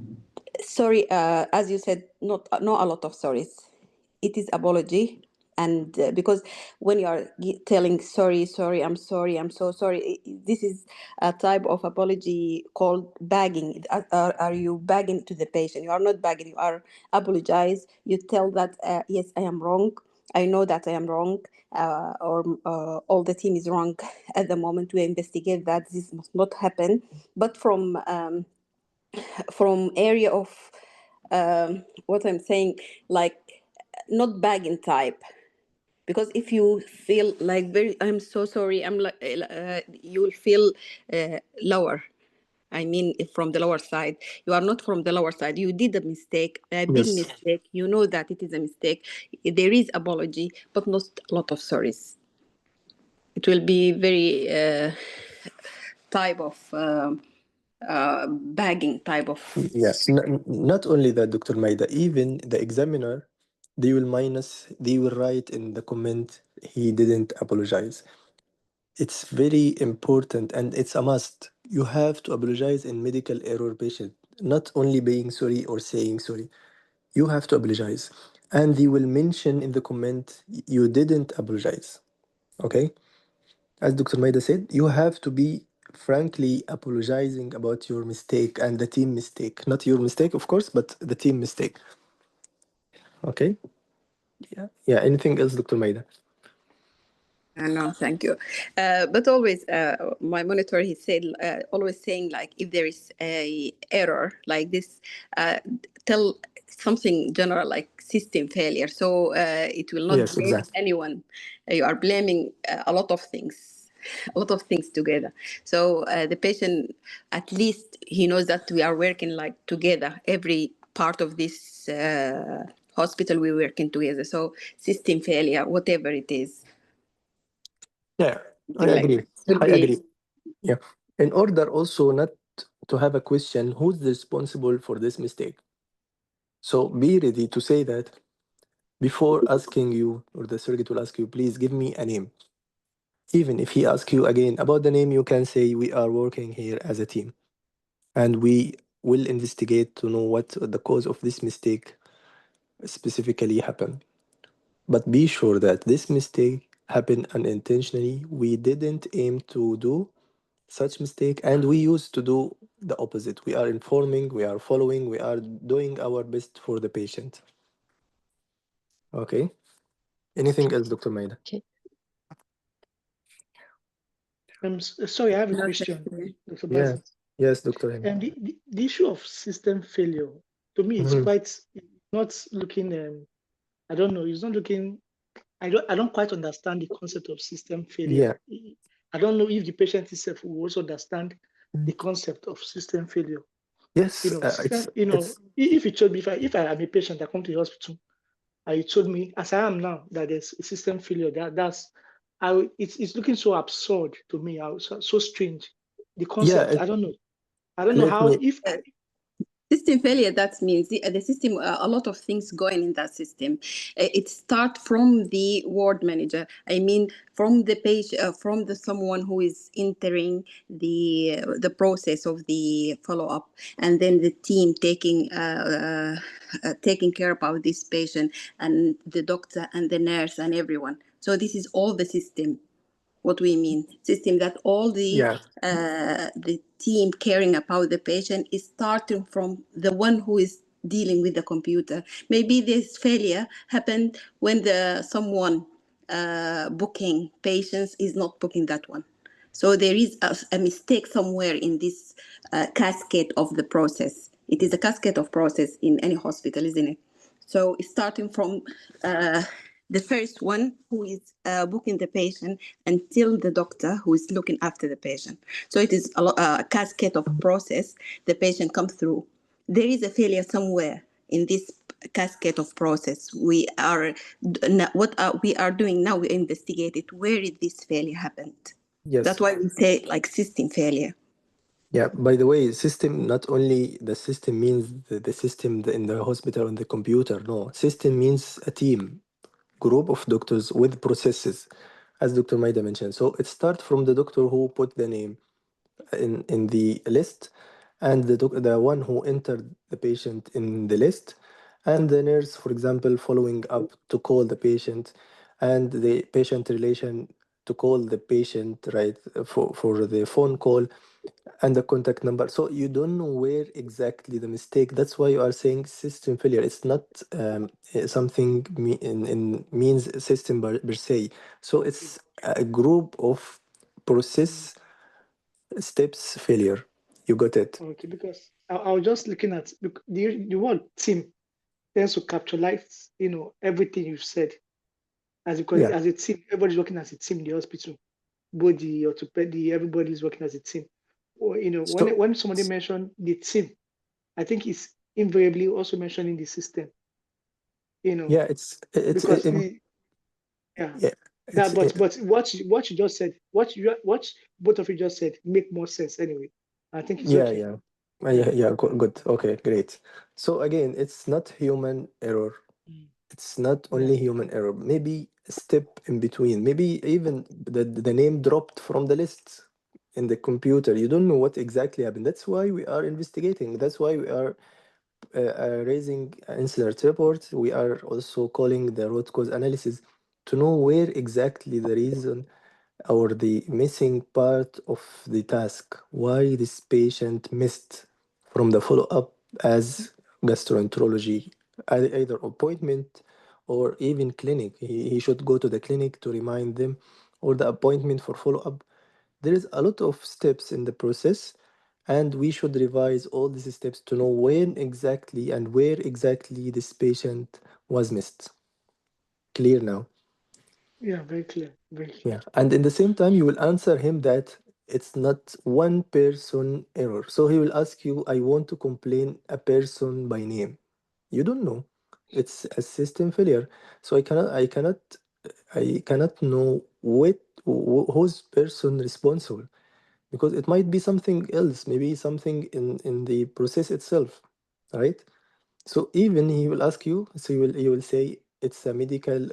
sorry, as you said, not a lot of sorries. It is apology, and because when you are telling sorry, I'm so sorry, this is a type of apology called begging. Are you begging to the patient? You are not begging, you are apologize. You tell that, yes, I am wrong, I know that I am wrong, or all the team is wrong at the moment. We investigate that this must not happen, but from area of what I'm saying, like not bagging type. Because if you feel like very, I'm so sorry, I'm like, you'll feel lower. I mean, if from the lower side, you are not from the lower side. You did a mistake, a big Yes. mistake. You know that it is a mistake. There is apology, but not a lot of sorries. It will be very type of bagging type of. Yes. Not only that, Dr. Maida, even the examiner, they will write in the comment, he didn't apologize. It's very important and it's a must. You have to apologize in medical error patient, not only being sorry or saying sorry. You have to apologize. And they will mention in the comment, you didn't apologize. Okay? As Dr. Maida said, you have to be frankly apologizing about your mistake and the team mistake. Not your mistake, of course, but the team mistake. Okay? Yeah. Anything else, Dr. Maida? No, thank you. But always, my monitor, he said, always saying like, if there is a error like this, tell something general like system failure. So it will not Yes, blame exactly. anyone. You are blaming a lot of things, a lot of things together. So the patient, at least he knows that we are working like together. Every part of this hospital, we're working together. So system failure, whatever it is. Yeah, I Something like agree. that will I be agree. Yeah. In order also not to have a question, who's responsible for this mistake? So be ready to say that before asking you, or the surrogate will ask you, please give me a name. Even if he asks you again about the name, you can say we are working here as a team and we will investigate to know what the cause of this mistake specifically happened. But be sure that this mistake happened unintentionally. We didn't aim to do such mistake, and we used to do the opposite. We are informing, we are following, we are doing our best for the patient. Okay. Anything else, Dr. Maida? Okay. Sorry, I have a no, question, thank you. Dr. Yeah. Bassett. Yes, Dr. Hen. And the issue of system failure, to me, it's Mhm. quite not looking. I don't know. It's not looking. I don't quite understand the concept of system failure. Yeah. I don't know if the patient itself will also understand the concept of system failure. Yes, System. it's If you told me if I am a patient, I come to the hospital, and you told me as I am now that there's a system failure, it's looking so absurd to me. So strange. The yeah. concept. I don't know. I don't know Let how me. if System failure, that means the system, a lot of things going in that system. It starts from the ward manager. I mean, from the patient, from the someone who is entering the process of the follow up, and then the team taking care about this patient, and the doctor and the nurse and everyone. So this is all the system. What we mean system, that all Yeah. the team caring about the patient is starting from the one who is dealing with the computer. Maybe this failure happened when the someone booking patients is not booking that one. So there is a mistake somewhere in this cascade of the process. It is a cascade of process in any hospital, isn't it? So it's starting from the first one who is booking the patient until the doctor who is looking after the patient. So it is a cascade of process the patient comes through. There is a failure somewhere in this cascade of process. We are we are doing now. We investigate it. Where did this failure happened? That's Yes. why we say like system failure. Yeah. By the way, system, not only the system means the system in the hospital on the computer. No, system means a team, group of doctors with processes, as Dr. Maida mentioned. So it starts from the doctor who put the name in the list, and the one who entered the patient in the list, and the nurse, for example, following up to call the patient, and the patient relation to call the patient, right, for the phone call and the contact number. So you don't know where exactly the mistake. That's why you are saying system failure. It's not something in means system per se. So it's a group of process steps failure. You got it. okay, because I was just looking at the word team tends to capitalize, everything you've said. Because Yeah. as a team, everybody's working as a team in the hospital. Both the orthopedic, everybody's working as a team. Or So when somebody mentioned the team, I think it's invariably also mentioning the system. yeah, it's Because yeah, yeah, that but what you just said, what both of you just said make more sense anyway. I think it's yeah, okay. yeah. Yeah. Yeah, good. Okay, great. So again, it's not human error. Mm. It's not Yeah. only human error. Maybe a step in between. Maybe even the name dropped from the list in the computer. You don't know what exactly happened. That's why we are investigating. That's why we are raising an incident report. We are also calling the root cause analysis to know where exactly the reason or the missing part of the task, why this patient missed from the follow-up as gastroenterology, either appointment or even clinic. He should go to the clinic to remind them, or the appointment for follow-up. There is a lot of steps in the process, and we should revise all these steps to know when exactly and where exactly this patient was missed. Clear now? Yeah, very clear. Very clear. Yeah. And in the same time, you will answer him that it's not one person error. So he will ask you, I want to complain a person by name. You don't know. It's a system failure. So I cannot know who's person responsible, because it might be something else, maybe something in the process itself, right? So even he will ask you, so you will say it's a medical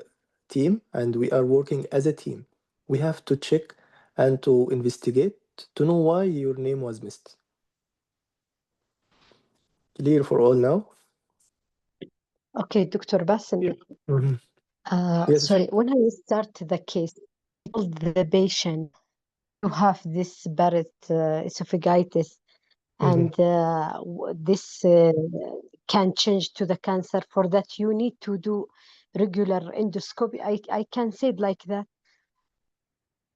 team and we are working as a team. We have to check and to investigate to know why your name was missed. Clear for all now? Okay, Dr. Bassem. Yeah. Mhm. Yes. Sorry, when I start the case, I told the patient you have this barrett esophagitis, Mhm. and this can change to the cancer. For that, you need to do regular endoscopy. I can say it like that.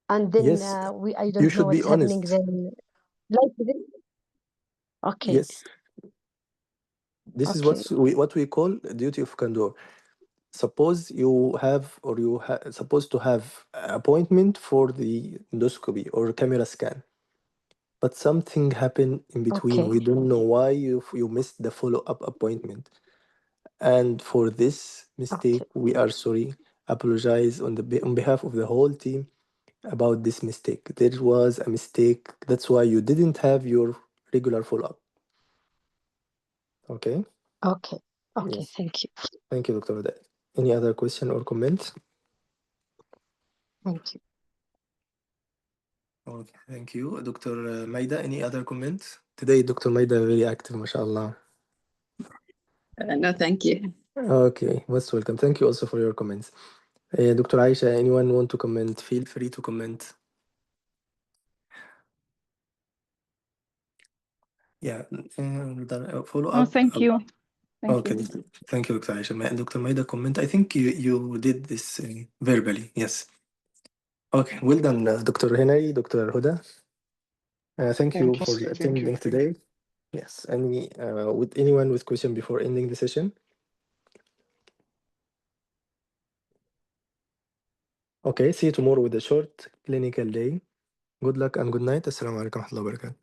And then Yes, I you don't know should be what's happening honest. then. Like this. Okay, Yes, this is okay, what we call duty of candor. Suppose you have, or you supposed to have appointment for the endoscopy or camera scan, but something happened in between. okay, We don't know why you missed the follow-up appointment. And for this okay, mistake, we are sorry, apologize on behalf of the whole team about this mistake. There was a mistake. That's why you didn't have your regular follow-up. Okay? okay, okay. Yes. Thank you. Thank you, Dr. Huda. Any other question or comment? Thank you. Okay, thank you. Dr. Maida, any other comments? Today, Dr. Maida very active, mashallah. No, thank you. Okay, most welcome. Thank you also for your comments. Dr. Aisha, anyone want to comment? Feel free to comment. Yeah, follow Oh, up. thank you. Thank Okay, you. thank you, Dr. Aisha. Dr. Maida comment. I think you did this verbally. Yes. Okay, well done, Dr. Henry, Dr. Huda. Thank you Thank you, for sir. Thank you. attending Thank you. today. Yes. With anyone with question before ending the session? Okay, see you tomorrow with a short clinical day. Good luck and good night. Assalamu alaikum wa rahmatullahi wa barakatuh.